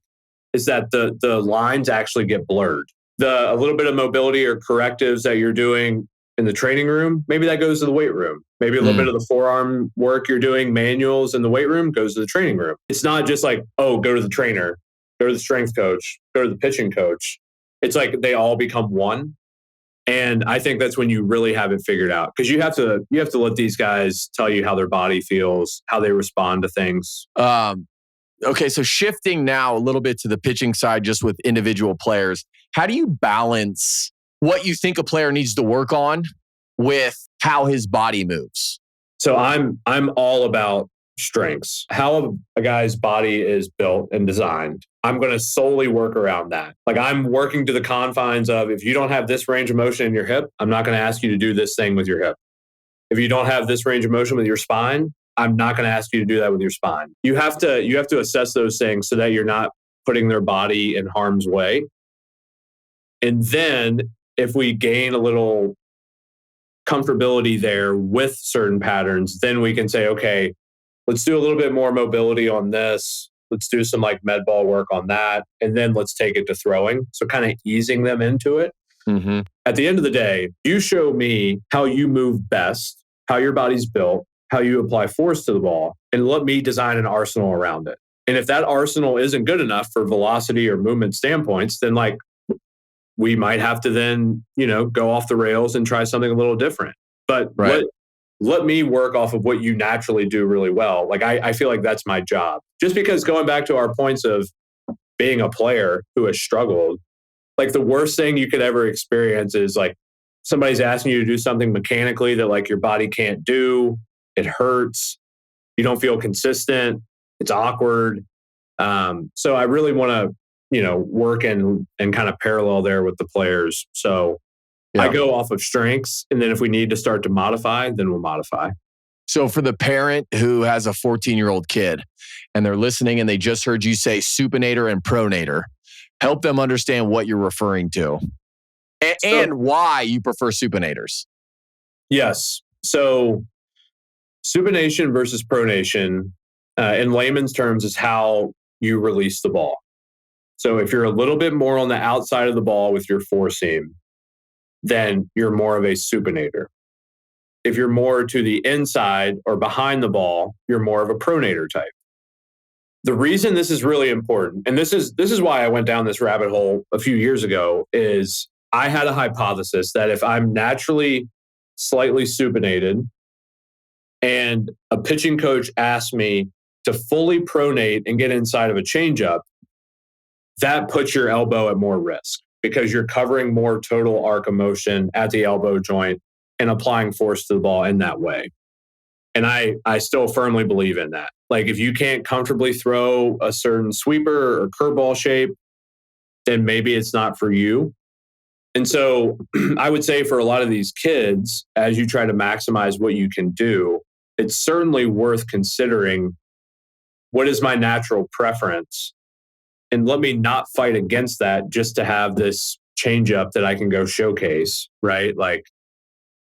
is that the lines actually get blurred. A little bit of mobility or correctives that you're doing in the training room, maybe that goes to the weight room. Maybe a little bit of the forearm work you're doing, manuals in the weight room, goes to the training room. It's not just like, oh, go to the trainer, go to the strength coach, go to the pitching coach. It's like they all become one. And I think that's when you really have it figured out, because you have to let these guys tell you how their body feels, how they respond to things. Okay, so shifting now a little bit to the pitching side, just with individual players, how do you balance what you think a player needs to work on with how his body moves? So I'm all about strengths. How a guy's body is built and designed, I'm going to solely work around that. Like I'm working to the confines of, if you don't have this range of motion in your hip, I'm not going to ask you to do this thing with your hip. If you don't have this range of motion with your spine, I'm not going to ask you to do that with your spine. You have to assess those things so that you're not putting their body in harm's way. And then if we gain a little comfortability there with certain patterns, then we can say, okay, let's do a little bit more mobility on this. Let's do some like med ball work on that. And then let's take it to throwing. So kind of easing them into it. Mm-hmm. At the end of the day, you show me how you move best, how your body's built, how you apply force to the ball, and let me design an arsenal around it. And if that arsenal isn't good enough for velocity or movement standpoints, then like we might have to then, go off the rails and try something a little different. But right. Let me work off of what you naturally do really well. Like I feel like that's my job. Just because going back to our points of being a player who has struggled, like the worst thing you could ever experience is like somebody's asking you to do something mechanically that like your body can't do. It hurts. You don't feel consistent. It's awkward. So I really want to, work and kind of parallel there with the players. So I go off of strengths, and then if we need to start to modify, then we'll modify. So for the parent who has a 14-year-old kid and they're listening and they just heard you say supinator and pronator, help them understand what you're referring to and why you prefer supinators. Yes. So supination versus pronation, in layman's terms, is how you release the ball. So if you're a little bit more on the outside of the ball with your four seam, then you're more of a supinator. If you're more to the inside or behind the ball, you're more of a pronator type. The reason this is really important, and this is why I went down this rabbit hole a few years ago, is I had a hypothesis that if I'm naturally slightly supinated and a pitching coach asked me to fully pronate and get inside of a changeup, that puts your elbow at more risk because you're covering more total arc of motion at the elbow joint and applying force to the ball in that way. And I still firmly believe in that. Like if you can't comfortably throw a certain sweeper or curveball shape, then maybe it's not for you. And so I would say for a lot of these kids, as you try to maximize what you can do, it's certainly worth considering what is my natural preference, and let me not fight against that just to have this changeup that I can go showcase, right? Like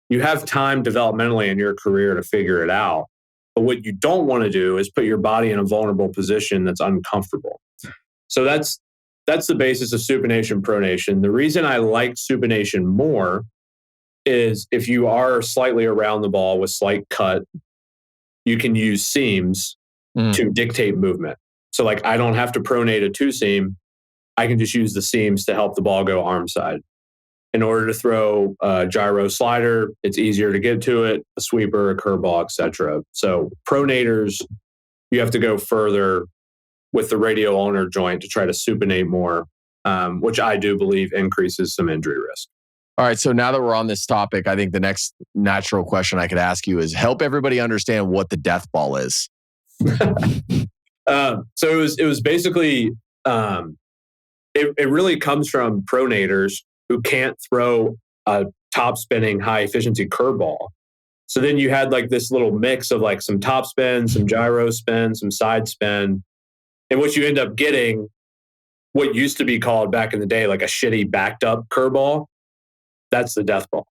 you have time developmentally in your career to figure it out. But what you don't want to do is put your body in a vulnerable position that's uncomfortable. So that's the basis of supination, pronation. The reason I like supination more is if you are slightly around the ball with slight cut, you can use seams to dictate movement. So like I don't have to pronate a two seam. I can just use the seams to help the ball go arm side. In order to throw a gyro slider, it's easier to get to it, a sweeper, a curveball, etc. So pronators, you have to go further with the radial ulnar joint to try to supinate more, which I do believe increases some injury risk. All right. So now that we're on this topic, I think the next natural question I could ask you is help everybody understand what the death ball is. So it was basically, it really comes from pronators who can't throw a top spinning high efficiency curveball. So then you had like this little mix of like some top spin, some gyro spin, some side spin. And what you end up getting, what used to be called back in the day, like a shitty backed up curveball, that's the death ball.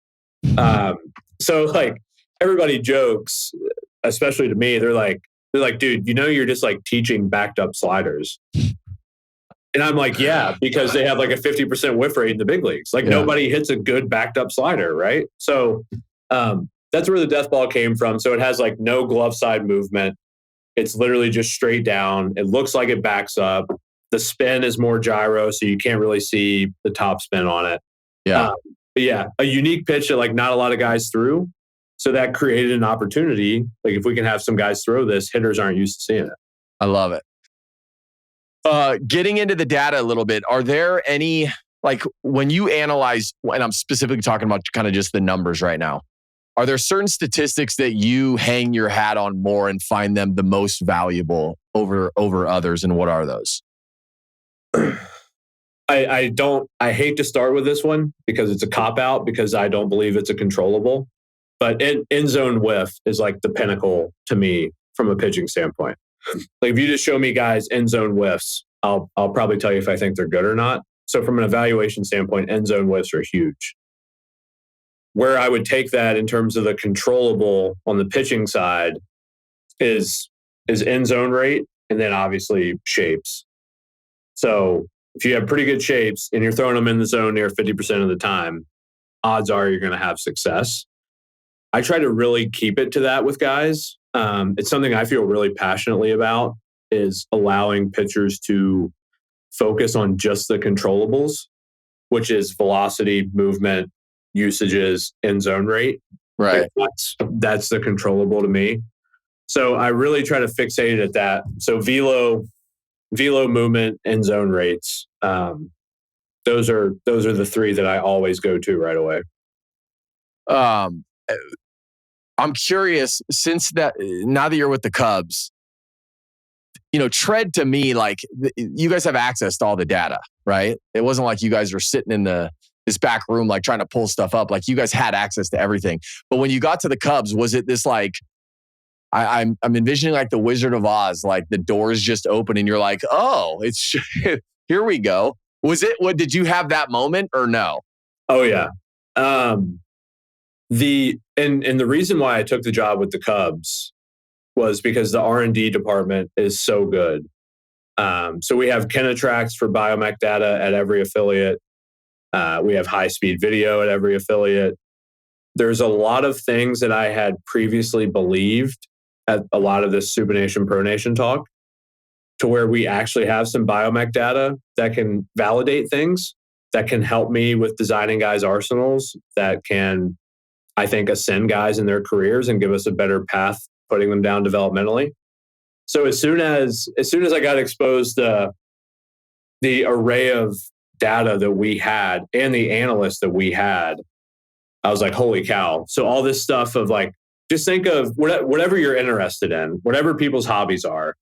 So like everybody jokes, especially to me, they're like, dude, you're just like teaching backed up sliders. And I'm like, yeah, because they have like a 50% whiff rate in the big leagues. Like nobody hits a good backed up slider, right? So that's where the death ball came from. So it has like no glove side movement. It's literally just straight down. It looks like it backs up. The spin is more gyro, so you can't really see the top spin on it. Yeah. But yeah, a unique pitch that like not a lot of guys threw. So that created an opportunity. Like if we can have some guys throw this, hitters aren't used to seeing it. I love it. Getting into the data a little bit, are there any, like when you analyze, and I'm specifically talking about kind of just the numbers right now, are there certain statistics that you hang your hat on more and find them the most valuable over others? And what are those? I hate to start with this one because it's a cop out because I don't believe it's a controllable, but end zone whiff is like the pinnacle to me from a pitching standpoint. Like if you just show me guys end zone whiffs, I'll probably tell you if I think they're good or not. So from an evaluation standpoint, end zone whiffs are huge. Where I would take that in terms of the controllable on the pitching side is end zone rate and then obviously shapes. So if you have pretty good shapes and you're throwing them in the zone near 50% of the time, odds are you're going to have success. I try to really keep it to that with guys. It's something I feel really passionately about is allowing pitchers to focus on just the controllables, which is velocity, movement, usages, end zone rate. Right. That's the controllable to me. So I really try to fixate it at that. So velo movement, end zone rates. Those are the three that I always go to right away. I'm curious, now that you're with the Cubs, Tread to me, like you guys have access to all the data, right? It wasn't like you guys were sitting in this back room, like trying to pull stuff up. Like you guys had access to everything. But when you got to the Cubs, was it this like, I'm envisioning like the Wizard of Oz, like the doors just open and you're like, oh, it's here we go. What did you have that moment or no? Oh yeah. The reason why I took the job with the Cubs was because the R&D department is so good. So we have Kenetrax for biomech data at every affiliate. We have high-speed video at every affiliate. There's a lot of things that I had previously believed at a lot of this Supination Pronation talk to where we actually have some biomech data that can validate things, that can help me with designing guys' arsenals, that can, I think, ascend guys in their careers and give us a better path putting them down developmentally. So as soon as I got exposed to the array of data that we had and the analysts that we had, I was like, holy cow. So all this stuff of like, just think of whatever you're interested in, whatever people's hobbies are.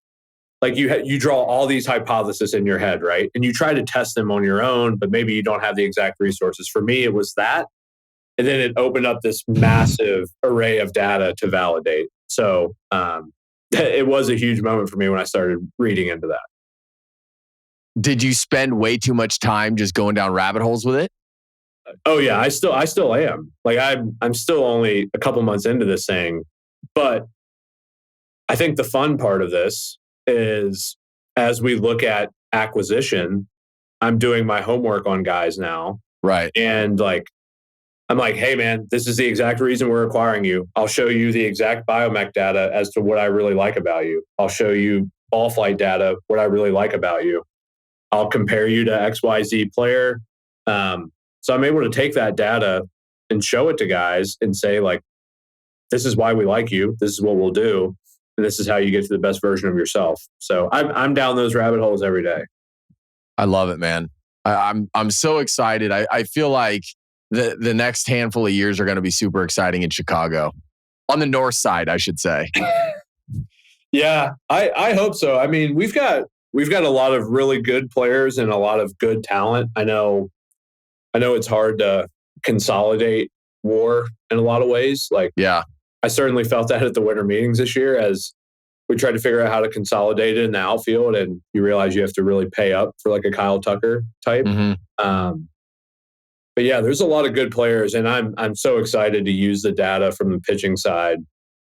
Like you draw all these hypotheses in your head, right? And you try to test them on your own, but maybe you don't have the exact resources. For me, it was that. And then it opened up this massive array of data to validate. So it was a huge moment for me when I started reading into that. Did you spend way too much time just going down rabbit holes with it? Oh yeah, I still am. Like I'm still only a couple months into this thing, but I think the fun part of this is as we look at acquisition, I'm doing my homework on guys now. Right. And like, I'm like, hey man, this is the exact reason we're acquiring you. I'll show you the exact biomech data as to what I really like about you. I'll show you ball flight data, what I really like about you. I'll compare you to XYZ player. So I'm able to take that data and show it to guys and say like, this is why we like you. This is what we'll do. And this is how you get to the best version of yourself. So I'm down those rabbit holes every day. I love it, man. I'm so excited. I feel like the next handful of years are going to be super exciting in Chicago. On the north side, I should say. Yeah, I hope so. I mean, we've got a lot of really good players and a lot of good talent. I know it's hard to consolidate WAR in a lot of ways. Like, yeah, I certainly felt that at the winter meetings this year as we tried to figure out how to consolidate it in the outfield, and you realize you have to really pay up for like a Kyle Tucker type. Mm-hmm. But yeah, there's a lot of good players, and I'm so excited to use the data from the pitching side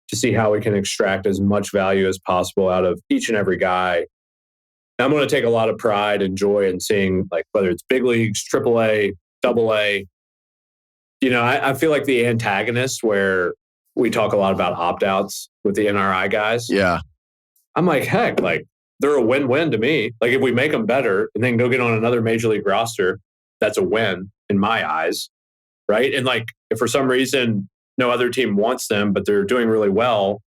to see how we can extract as much value as possible out of each and every guy. I'm going to take a lot of pride and joy in seeing, like, whether it's big leagues, AAA, AA. You know, I feel like the antagonist where we talk a lot about opt-outs with the NRI guys. Yeah. I'm like, heck, like, they're a win-win to me. Like, if we make them better and then go get on another major league roster, that's a win in my eyes, right? And like, if for some reason no other team wants them, but they're doing really well,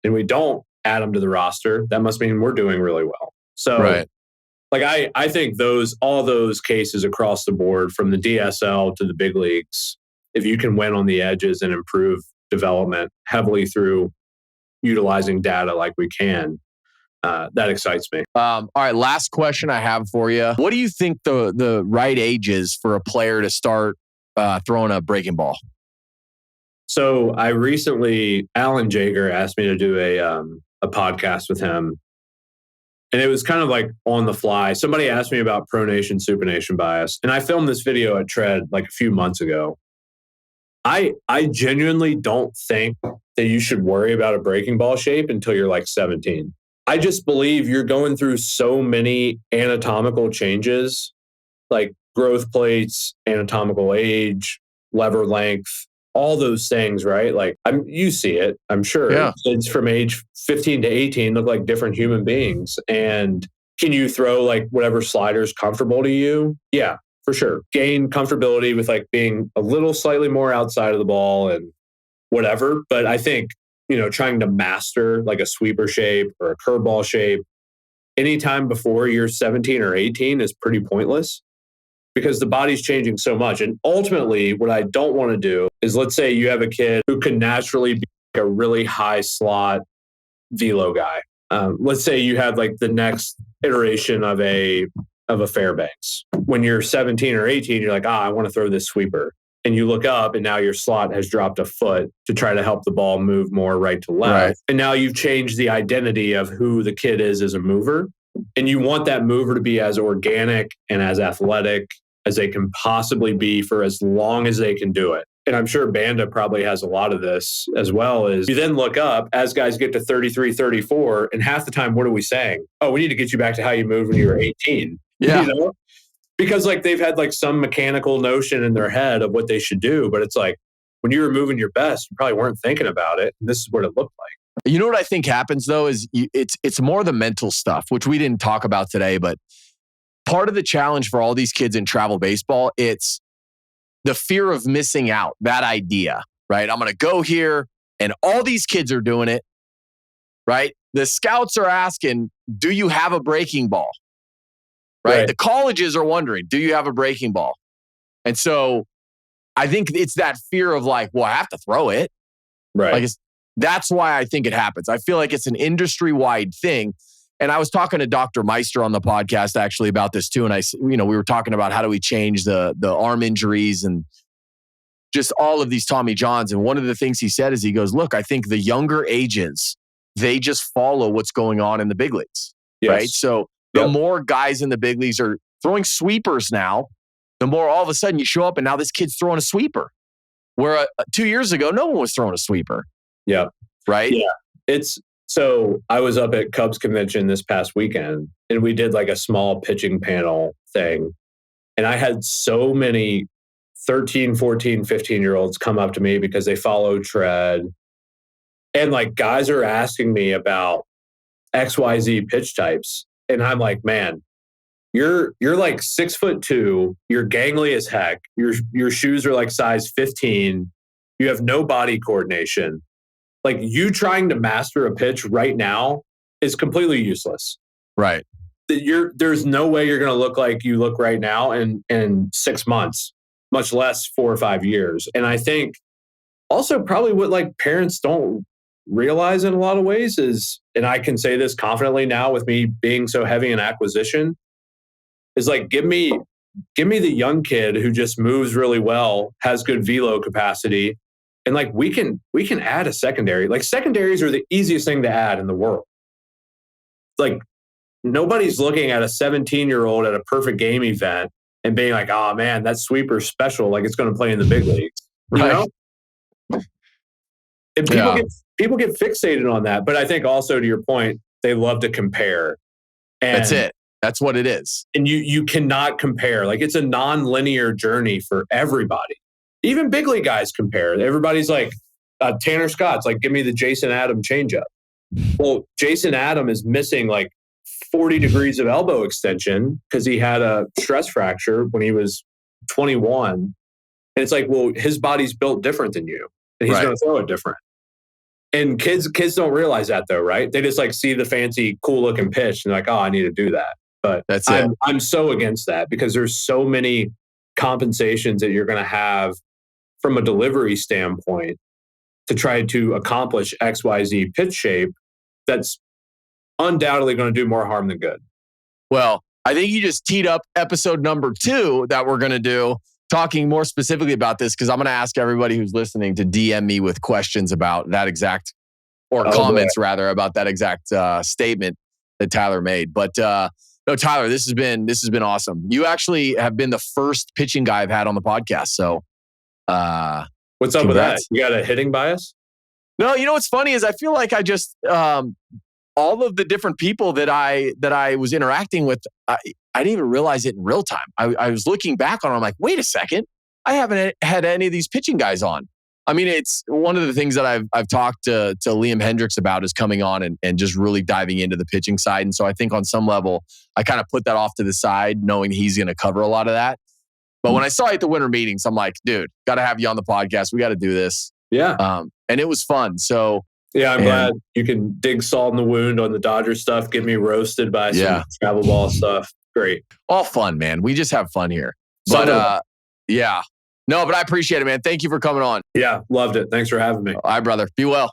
and we don't add them to the roster, that must mean we're doing really well. So, right. Like, I think all those cases across the board, from the DSL to the big leagues, if you can win on the edges and improve development heavily through utilizing data like we can, that excites me. All right, last question I have for you. What do you think the right age is for a player to start throwing a breaking ball? So I recently, Alan Jaeger asked me to do a podcast with him. And it was kind of like on the fly. Somebody asked me about pronation, supination bias. And I filmed this video at Tread like a few months ago. I genuinely don't think that you should worry about a breaking ball shape until you're like 17. I just believe you're going through so many anatomical changes, like growth plates, anatomical age, lever length, all those things, right? Like, you see it, I'm sure. Yeah. Kids from age 15 to 18 look like different human beings. And can you throw like whatever slider's comfortable to you? Yeah, for sure. Gain comfortability with like being a little slightly more outside of the ball and whatever. But I think, trying to master like a sweeper shape or a curveball shape anytime before you're 17 or 18 is pretty pointless, because the body's changing so much. And ultimately, what I don't want to do is, let's say you have a kid who can naturally be a really high slot velo guy. Let's say you have like the next iteration of a Fairbanks. When you're 17 or 18, you're like, I want to throw this sweeper. and you look up and now your slot has dropped a foot to try to help the ball move more right to left. Right. And now you've changed the identity of who the kid is as a mover. And you want that mover to be as organic and as athletic as they can possibly be for as long as they can do it. And I'm sure Banda probably has a lot of this as well. Is you then look up as guys get to 33, 34, and half the time, what are we saying? Oh, we need to get you back to how you moved when you were 18. Yeah. You know? Because like they've had like some mechanical notion in their head of what they should do. But it's like when you were moving your best, you probably weren't thinking about it. And this is what it looked like. You know what I think happens though is it's more the mental stuff, which we didn't talk about today, but part of the challenge for all these kids in travel baseball, it's the fear of missing out, that idea, right? I'm going to go here and all these kids are doing it, right? The scouts are asking, do you have a breaking ball? Right? The colleges are wondering, do you have a breaking ball? And so I think it's that fear of like, well, I have to throw it. Right. Like that's why I think it happens. I feel like it's an industry-wide thing. And I was talking to Dr. Meister on the podcast actually about this too. And we were talking about how do we change the arm injuries and just all of these Tommy Johns. And one of the things he said is he goes, look, I think the younger ages, they just follow what's going on in the big leagues. Yes. Right. So the more guys in the big leagues are throwing sweepers now, the more all of a sudden you show up and now this kid's throwing a sweeper. Where 2 years ago, no one was throwing a sweeper. Yeah. Right? Yeah. So I was up at Cubs convention this past weekend and we did like a small pitching panel thing. And I had so many 13, 14, 15-year-olds come up to me because they follow Tread. And like guys are asking me about XYZ pitch types. And I'm like, man, you're like 6'2", you're gangly as heck. Your shoes are like size 15. You have no body coordination. Like you trying to master a pitch right now is completely useless. Right. There's no way you're going to look like you look right now in 6 months, much less 4 or 5 years. And I think also probably what like parents don't realize in a lot of ways is, and I can say this confidently now with me being so heavy in acquisition, is like give me the young kid who just moves really well, has good velo capacity, and like we can add a secondary. Like secondaries are the easiest thing to add in the world. Like nobody's looking at a 17-year-old at a perfect game event and being like, oh man, that sweeper's special, like it's going to play in the big leagues. You know? And people get fixated on that. But I think also to your point, they love to compare. And that's it. That's what it is. And you cannot compare. Like it's a non-linear journey for everybody. Even big league guys compare. Everybody's like, Tanner Scott's like, give me the Jason Adam changeup. Well, Jason Adam is missing like 40 degrees of elbow extension because he had a stress fracture when he was 21. And it's like, well, his body's built different than you. And he's going to throw it different. And kids don't realize that though, right? They just like see the fancy, cool looking pitch and they're like, oh, I need to do that. But that's it. I'm so against that because there's so many compensations that you're going to have from a delivery standpoint to try to accomplish XYZ pitch shape that's undoubtedly going to do more harm than good. Well, I think you just teed up episode number 2 that we're going to do, talking more specifically about this, because I'm going to ask everybody who's listening to DM me with questions about that exact, or comments rather, about that exact statement that Tyler made. But no, Tyler, this has been awesome. You actually have been the first pitching guy I've had on the podcast. So what's up with that? You got a hitting bias? No, you know what's funny is I feel like I just all of the different people that I was interacting with, I didn't even realize it in real time. I was looking back on it, I'm like, wait a second, I haven't had any of these pitching guys on. I mean, it's one of the things that I've talked to Liam Hendricks about is coming on and just really diving into the pitching side. And so I think on some level, I kind of put that off to the side, knowing he's going to cover a lot of that. But when I saw you at the winter meetings, I'm like, dude, got to have you on the podcast. We got to do this. Yeah. And it was fun. So yeah, I'm glad you can dig salt in the wound on the Dodgers stuff, get me roasted by some travel ball stuff. Great. All fun, man. We just have fun here. But yeah. No, but I appreciate it, man. Thank you for coming on. Yeah, loved it. Thanks for having me. All right, brother. Be well.